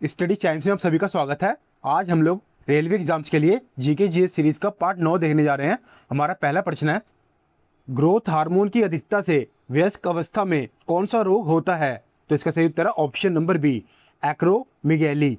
Study times में आप सभी का स्वागत है। आज हम लोग रेलवे एग्जाम्स के लिए जीके जीएस सीरीज का पार्ट 9 देखने जा रहे हैं। हमारा पहला प्रश्न है, ग्रोथ हार्मोन की अधिकता से वयस्क अवस्था में कौन सा रोग होता है? तो इसका सही उत्तर है ऑप्शन नंबर बी, एक्रोमेगैली।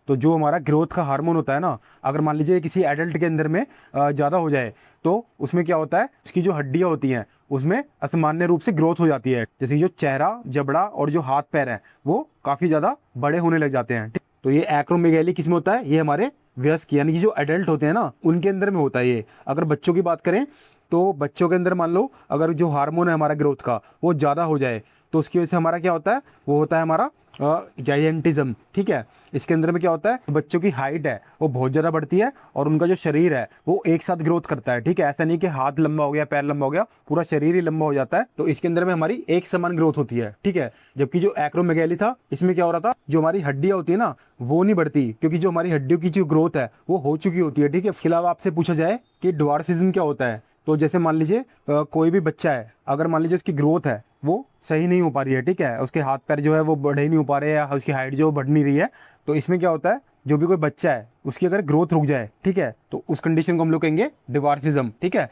तो जो हमारा ग्रोथ का हार्मोन होता है ना, अगर मान लीजिए किसी एडल्ट के अंदर में ज़्यादा हो जाए तो उसमें क्या होता है, उसकी जो हड्डियाँ होती हैं उसमें असामान्य रूप से ग्रोथ हो जाती है। जैसे कि जो चेहरा, जबड़ा और जो हाथ पैर हैं वो काफ़ी ज़्यादा बड़े होने लग जाते हैं। तो ये एक्रोमेगैली किस में होता है? ये हमारे वयस्क यानी कि जो एडल्ट होते हैं ना उनके अंदर में होता है ये। अगर बच्चों की बात करें तो बच्चों के अंदर मान लो अगर जो हार्मोन है हमारा ग्रोथ का वो ज़्यादा हो जाए तो उसकी वजह से हमारा क्या होता है, वो होता है हमारा जायंटिज्म। ठीक है, इसके अंदर में क्या होता है, बच्चों की हाइट है वो बहुत ज़्यादा बढ़ती है और उनका जो शरीर है वो एक साथ ग्रोथ करता है। ठीक है, ऐसा नहीं कि हाथ लंबा हो गया, पैर लंबा हो गया, पूरा शरीर ही लंबा हो जाता है। तो इसके अंदर में हमारी एक समान ग्रोथ होती है। ठीक है, जबकि जो एक्रोमेगैली था इसमें क्या हो रहा था, जो हमारी हड्डियाँ होती है ना वो नहीं बढ़ती, क्योंकि जो हमारी हड्डियों की जो ग्रोथ है वो हो चुकी होती है। ठीक है, इसके अलावा आपसे पूछा जाए कि ड्वार्फिज्म क्या होता है, तो जैसे मान लीजिए कोई भी बच्चा है, अगर मान लीजिए उसकी ग्रोथ है वो सही नहीं हो पा रही है, ठीक है, उसके हाथ पैर जो है वो बढ़े ही नहीं हो पा रहे हैं या उसकी हाइट जो बढ़ नहीं रही है, तो इसमें क्या होता है, जो भी कोई बच्चा है उसकी अगर ग्रोथ रुक जाए, ठीक है, तो उस कंडीशन को हम लोग कहेंगे डिवार्फिज्म। ठीक है,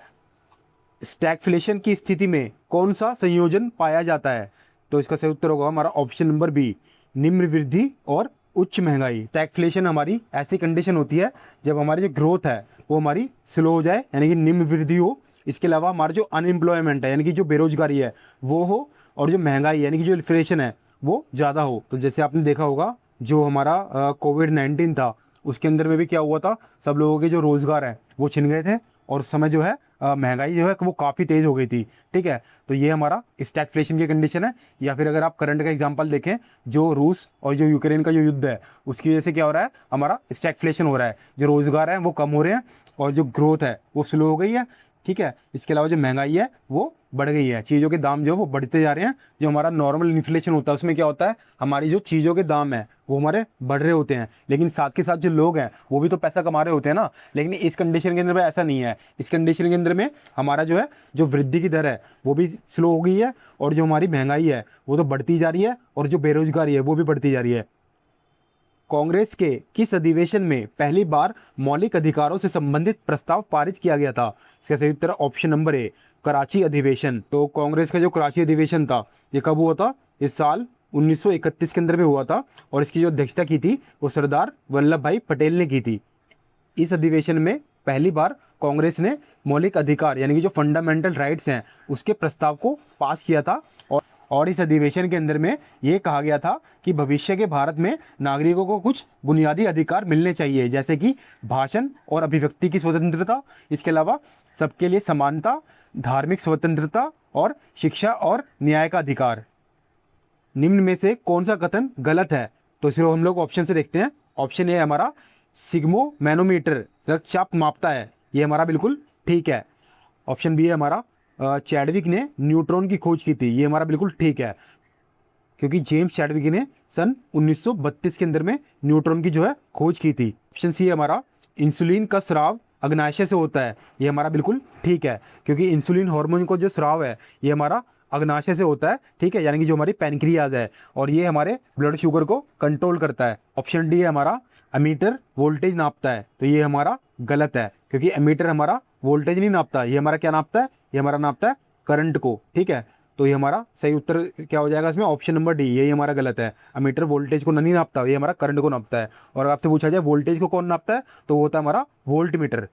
स्टैगफ्लेशन की स्थिति में कौन सा संयोजन पाया जाता है? तो इसका सही उत्तर होगा हमारा ऑप्शन नंबर बी, निम्न वृद्धि और उच्च महंगाई। स्टैगफ्लेशन हमारी ऐसी कंडीशन होती है जब हमारी जो ग्रोथ है वो हमारी स्लो हो जाए, यानी कि निम्न वृद्धि हो। इसके अलावा हमारा जो अनएम्प्लॉयमेंट है यानी कि जो बेरोजगारी है वो हो, और जो महंगाई यानी कि जो इन्फ्लेशन है वो ज़्यादा हो। तो जैसे आपने देखा होगा जो हमारा कोविड-19 था उसके अंदर में भी क्या हुआ था, सब लोगों के जो रोज़गार है वो छिन गए थे और उस समय जो है महंगाई जो है वो काफ़ी तेज़ हो गई थी। ठीक है, तो ये हमारा स्टैगफ्लेशन की कंडीशन है। या फिर अगर आप करंट का एग्जांपल देखें, जो रूस और जो यूक्रेन का जो युद्ध है उसकी वजह से क्या हो रहा है, हमारा स्टैगफ्लेशन हो रहा है, जो रोज़गार है वो कम हो रहे हैं और जो ग्रोथ है वो स्लो हो गई है। ठीक है, इसके अलावा जो महंगाई है वो बढ़ गई है, चीज़ों के दाम जो है वो बढ़ते जा रहे हैं। जो हमारा नॉर्मल इन्फ्लेशन होता है उसमें क्या होता है, हमारी जो चीज़ों के दाम है वो हमारे बढ़ रहे होते हैं, लेकिन साथ के साथ जो लोग हैं वो भी तो पैसा कमा रहे होते हैं ना। लेकिन इस कंडीशन के अंदर में ऐसा नहीं है। इस कंडीशन के अंदर में हमारा जो है जो वृद्धि की दर है वो भी स्लो हो गई है और जो हमारी महंगाई है वो तो बढ़ती जा रही है और जो बेरोजगारी है वो भी बढ़ती जा रही है। कांग्रेस के किस अधिवेशन में पहली बार मौलिक अधिकारों से संबंधित प्रस्ताव पारित किया गया था? इसका सही उत्तर ऑप्शन नंबर ए, कराची अधिवेशन। तो कांग्रेस का जो कराची अधिवेशन था ये कब हुआ था? इस साल 1931 के अंदर में हुआ था और इसकी जो अध्यक्षता की थी वो सरदार वल्लभ भाई पटेल ने की थी। इस अधिवेशन में पहली बार कांग्रेस ने मौलिक अधिकार यानी कि जो फंडामेंटल राइट्स हैं उसके प्रस्ताव को पास किया था। और इस अधिवेशन के अंदर में ये कहा गया था कि भविष्य के भारत में नागरिकों को कुछ बुनियादी अधिकार मिलने चाहिए, जैसे कि भाषण और अभिव्यक्ति की स्वतंत्रता, इसके अलावा सबके लिए समानता, धार्मिक स्वतंत्रता और शिक्षा और न्याय का अधिकार। निम्न में से कौन सा कथन गलत है? तो इसे हम लोग ऑप्शन से देखते हैं। ऑप्शन ए हमारा सिग्मो मैनोमीटर रक्तचाप मापता है, ये हमारा बिल्कुल ठीक है। ऑप्शन बी है हमारा चैडविक ने न्यूट्रॉन की खोज की थी, ये हमारा बिल्कुल ठीक है, क्योंकि जेम्स चैडविक ने सन 1932 के अंदर में न्यूट्रॉन की जो है खोज की थी। ऑप्शन सी है हमारा इंसुलिन का स्राव अग्नाशय से होता है, ये हमारा बिल्कुल ठीक है, क्योंकि इंसुलिन हार्मोन को जो स्राव है ये हमारा अग्नाशय से होता है। ठीक है, यानी कि जो हमारी पैनक्रियाज है और ये हमारे ब्लड शुगर को कंट्रोल करता है। ऑप्शन डी है हमारा एमीटर वोल्टेज नापता है, तो ये हमारा गलत है, क्योंकि एमीटर हमारा वोल्टेज नहीं नापता, ये हमारा क्या नापता है, ये हमारा नापता है करंट को। ठीक है, तो ये हमारा सही उत्तर क्या हो जाएगा इसमें, ऑप्शन नंबर डी, यही हमारा गलत है। अमीटर वोल्टेज को नहीं नापता, ये हमारा करंट को नापता है। और आपसे पूछा जाए वोल्टेज को कौन नापता है, तो वो होता है हमारा वोल्ट मीटर।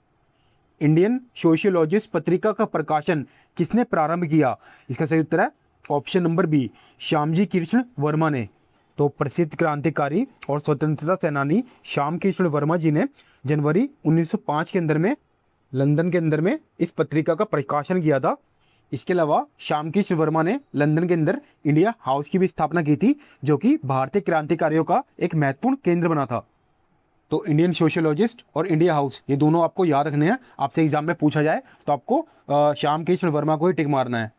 इंडियन सोशियोलॉजिस्ट पत्रिका का प्रकाशन किसने प्रारंभ किया? इसका सही उत्तर है option number b, Shyamji Krishna Varma ने। तो प्रसिद्ध क्रांतिकारी और स्वतंत्रता सेनानी श्याम कृष्ण वर्मा जी ने जनवरी 1905 के अंदर में लंदन के अंदर में इस पत्रिका का प्रकाशन किया था। इसके अलावा श्याम कृष्ण वर्मा ने लंदन के अंदर इंडिया हाउस की भी स्थापना की थी, जो कि भारतीय क्रांतिकारियों का एक महत्वपूर्ण केंद्र बना था। तो इंडियन सोशियोलॉजिस्ट और इंडिया हाउस ये दोनों आपको याद रखने हैं, आपसे एग्जाम में पूछा जाए तो आपको श्याम कृष्ण वर्मा को ही टिक मारना है।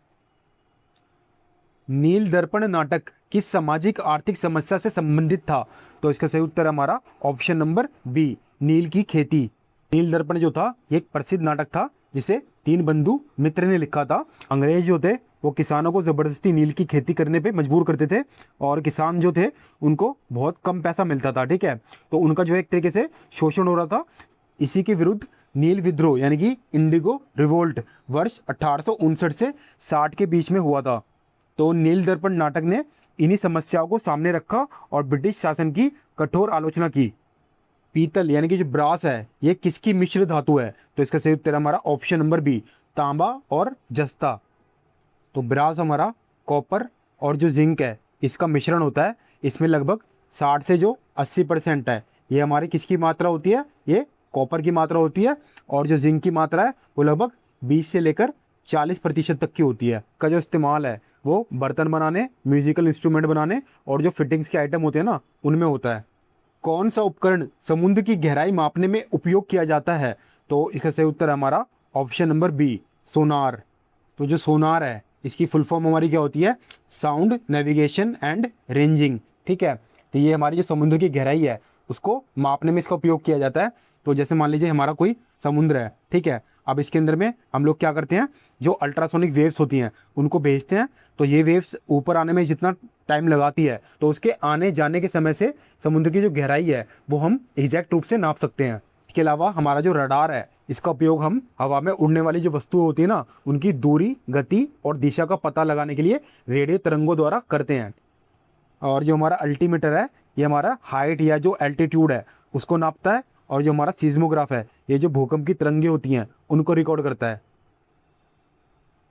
नील दर्पण नाटक किस सामाजिक आर्थिक समस्या से संबंधित था? तो इसका सही उत्तर हमारा ऑप्शन नंबर बी, नील की खेती। नील दर्पण जो था ये एक प्रसिद्ध नाटक था जिसे तीन बंधु मित्र ने लिखा था। अंग्रेज जो थे वो किसानों को ज़बरदस्ती नील की खेती करने पे मजबूर करते थे और किसान जो थे उनको बहुत कम पैसा मिलता था, ठीक है। तो उनका जो है एक तरीके से शोषण हो रहा था। इसी के विरुद्ध नील विद्रोह यानी कि इंडिगो रिवोल्ट वर्ष 1859 से 60 के बीच में हुआ था। तो नील दर्पण नाटक ने इन्हीं समस्याओं को सामने रखा और ब्रिटिश शासन की कठोर आलोचना की। पीतल यानी कि जो ब्रास है ये किसकी मिश्र धातु है? तो इसका सही उत्तर हमारा ऑप्शन नंबर बी, तांबा और जस्ता। तो ब्रास हमारा कॉपर और जो जिंक है इसका मिश्रण होता है। इसमें लगभग 60 से जो 80% है ये हमारी किसकी मात्रा होती है? ये कॉपर की मात्रा होती है। और जो जिंक की मात्रा है वो लगभग 20 से लेकर 40% तक की होती है। का जो इस्तेमाल है वो बर्तन बनाने, म्यूजिकल इंस्ट्रूमेंट बनाने और जो फिटिंग्स के आइटम होते हैं ना उनमें होता है। कौन सा उपकरण समुद्र की गहराई मापने में उपयोग किया जाता है? तो इसका सही उत्तर है हमारा ऑप्शन नंबर बी, सोनार। तो जो सोनार है इसकी फुल फॉर्म हमारी क्या होती है? साउंड नेविगेशन एंड रेंजिंग, ठीक है। तो ये हमारी जो समुद्र की गहराई है उसको मापने में इसका उपयोग किया जाता है। तो जैसे मान लीजिए हमारा कोई समुद्र है, ठीक है। अब इसके अंदर में हम लोग क्या करते हैं, जो अल्ट्रासोनिक वेव्स होती हैं उनको भेजते हैं। तो ये वेव्स ऊपर आने में जितना टाइम लगाती है तो उसके आने जाने के समय से समुद्र की जो गहराई है वो हम एग्जैक्ट रूप से नाप सकते हैं। इसके अलावा हमारा जो रडार है इसका उपयोग हम हवा में उड़ने वाली जो वस्तुएं होती है ना उनकी दूरी, गति और दिशा का पता लगाने के लिए रेडियो तरंगों द्वारा करते हैं। और जो हमारा अल्टीमीटर है ये हमारा हाइट या जो एल्टीट्यूड है उसको नापता है। और जो हमारा सीज्मोग्राफ है ये जो भूकंप की तरंगें होती हैं उनको रिकॉर्ड करता है।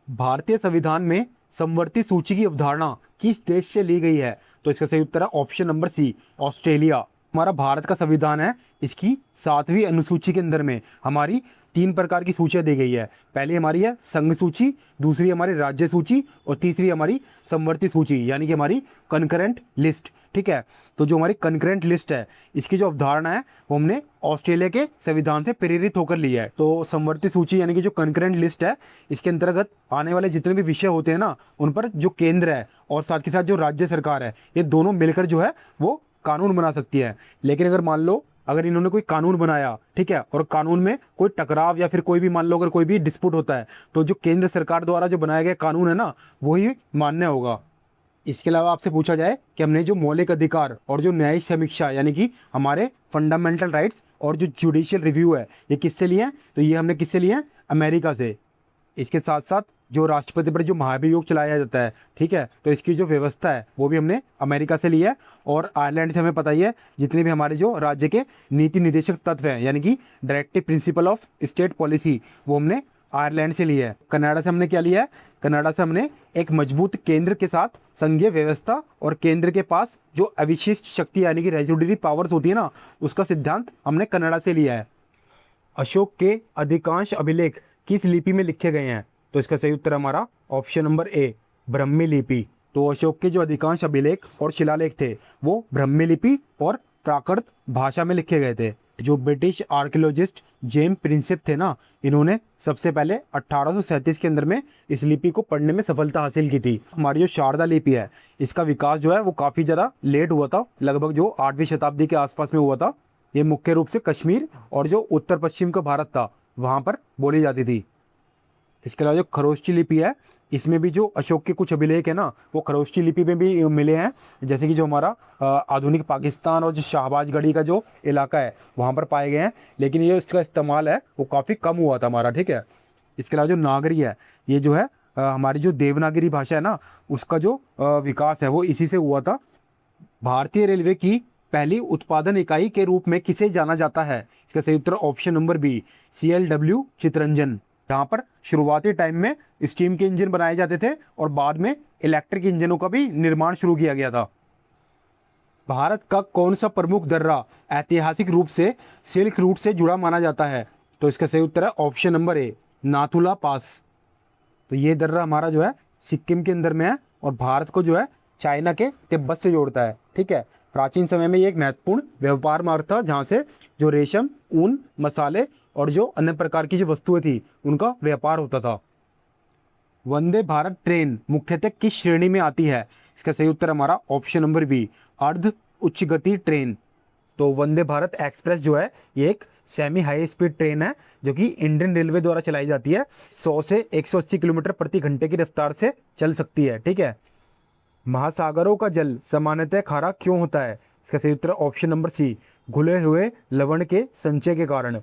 भारतीय संविधान में समवर्ती सूची की अवधारणा किस देश से ली गई है? तो इसका सही उत्तर है ऑप्शन नंबर सी, ऑस्ट्रेलिया। हमारा भारत का संविधान है, इसकी 7वीं अनुसूची के अंदर में हमारी 3 प्रकार की सूचियाँ दी गई है। पहली हमारी है संघ सूची, दूसरी हमारी राज्य सूची और तीसरी हमारी समवर्ती सूची यानी कि हमारी कनकरेंट लिस्ट, ठीक है। तो जो हमारी कनकरेंट लिस्ट है इसकी जो अवधारणा है वो हमने ऑस्ट्रेलिया के संविधान से प्रेरित होकर ली है। तो समवर्ती सूची यानी कि जो कनकरेंट लिस्ट है इसके अंतर्गत आने वाले जितने भी विषय होते हैं ना उन पर जो केंद्र है और साथ के साथ जो राज्य सरकार है ये दोनों मिलकर जो है वो कानून बना सकती है। लेकिन अगर मान लो अगर इन्होंने कोई कानून बनाया, ठीक है, और कानून में कोई टकराव या फिर कोई भी मान लो अगर कोई भी डिस्प्यूट होता है तो जो केंद्र सरकार द्वारा जो बनाया गया कानून है ना वही मान्य होगा। इसके अलावा आपसे पूछा जाए कि हमने जो मौलिक अधिकार और जो न्यायिक समीक्षा यानी कि हमारे फंडामेंटल राइट्स और जो जुडिशियल रिव्यू है ये किससे लिए हैं? तो ये हमने किससे लिए हैं? अमेरिका से। इसके साथ साथ जो राष्ट्रपति पर जो महाभियोग चलाया जाता है, ठीक है, तो इसकी जो व्यवस्था है वो भी हमने अमेरिका से ली है। और आयरलैंड से हमें पता ही है जितने भी हमारे जो राज्य के नीति निर्देशक तत्व हैं यानी कि directive principle of state policy वो हमने आयरलैंड से लिया है। कनाडा से हमने क्या लिया है? कनाडा से हमने एक मजबूत केंद्र के साथ संघीय व्यवस्था और केंद्र के पास जो अविशिष्ट शक्ति यानी कि रेजिडुअरी पावर्स होती है ना उसका सिद्धांत हमने कनाडा से लिया है। अशोक के अधिकांश अभिलेख किस लिपि में लिखे गए हैं? तो इसका सही उत्तर हमारा ऑप्शन नंबर ए, ब्राह्मी लिपि। तो अशोक के जो अधिकांश अभिलेख और शिलालेख थे वो ब्राह्मी लिपि और प्राकृत भाषा में लिखे गए थे। जो ब्रिटिश आर्कियोलॉजिस्ट जेम्स प्रिंसेप थे ना इन्होंने सबसे पहले 1837 के अंदर में इस लिपि को पढ़ने में सफलता हासिल की थी। हमारी जो शारदा लिपि है इसका विकास जो है वो काफ़ी ज़्यादा लेट हुआ था, लगभग जो 8वीं शताब्दी के आसपास में हुआ था। ये मुख्य रूप से कश्मीर और जो उत्तर पश्चिम का भारत था वहाँ पर बोली जाती थी। इसके अलावा जो खरोष्टी लिपि है इसमें भी जो अशोक के कुछ अभिलेख है ना वो खरोष्टी लिपि में भी मिले हैं। जैसे कि जो हमारा आधुनिक पाकिस्तान और जो शाहबाजगढ़ी का जो इलाका है वहाँ पर पाए गए हैं, लेकिन ये इसका इस्तेमाल है वो काफ़ी कम हुआ था हमारा, ठीक है। इसके अलावा जो नागरी है ये जो है हमारी जो देवनागरी भाषा है ना उसका जो विकास है वो इसी से हुआ था। भारतीय रेलवे की पहली उत्पादन इकाई के रूप में किसे जाना जाता है? इसका सही उत्तर option number B, CLW Chittaranjan. जहाँ पर शुरुआती टाइम में स्टीम के इंजन बनाए जाते थे और बाद में इलेक्ट्रिक इंजनों का भी निर्माण शुरू किया गया था। भारत का कौन सा प्रमुख दर्रा ऐतिहासिक रूप से सिल्क रूट से जुड़ा माना जाता है? तो इसका सही उत्तर है ऑप्शन नंबर ए, नाथुला पास। तो ये दर्रा हमारा जो है सिक्किम के अंदर में है और भारत को जो है चाइना के तिब्बत से जोड़ता है, ठीक है। प्राचीन समय में ये एक महत्वपूर्ण व्यापार मार्ग था जहाँ से जो रेशम, ऊन, मसाले और जो अन्य प्रकार की जो वस्तुएं थी उनका व्यापार होता था। वंदे भारत ट्रेन मुख्यतः किस श्रेणी में आती है? इसका सही उत्तर हमारा ऑप्शन नंबर बी, अर्ध उच्च गति ट्रेन। तो वंदे भारत एक्सप्रेस जो है ये एक सेमी हाई स्पीड ट्रेन है जो कि इंडियन रेलवे द्वारा चलाई जाती है। 100 से 180 किलोमीटर प्रति घंटे की रफ्तार से चल सकती है। ठीक है। महासागरों का जल सामान्यतः खारा क्यों होता है? इसका सही उत्तर ऑप्शन नंबर सी, घुले हुए लवण के संचय के कारण।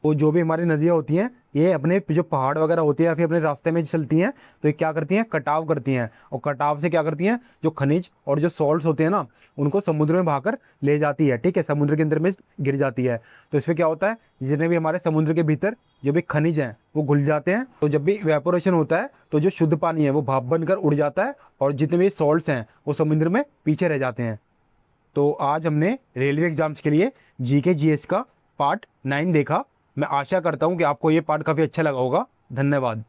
वो जो भी हमारी नदियाँ होती हैं, ये अपने जो पहाड़ वगैरह होते हैं या फिर अपने रास्ते में चलती हैं, तो ये क्या करती हैं, कटाव करती हैं, और कटाव से क्या करती हैं, जो खनिज और जो सॉल्ट्स होते हैं ना, उनको समुद्र में बहाकर ले जाती है। ठीक है, समुद्र के अंदर में गिर जाती है। तो इसमें क्या होता है, जितने भी हमारे समुद्र के भीतर जो भी खनिज हैं वो घुल जाते हैं। तो जब भी इवेपोरेशन होता है तो जो शुद्ध पानी है वो भाप बनकर उड़ जाता है, और जितने भी सॉल्ट्स हैं वो समुद्र में पीछे रह जाते हैं। तो आज हमने रेलवे एग्जाम्स के लिए जीके जीएस का पार्ट 9 देखा। मैं आशा करता हूँ कि आपको ये पार्ट काफ़ी अच्छा लगा होगा। धन्यवाद।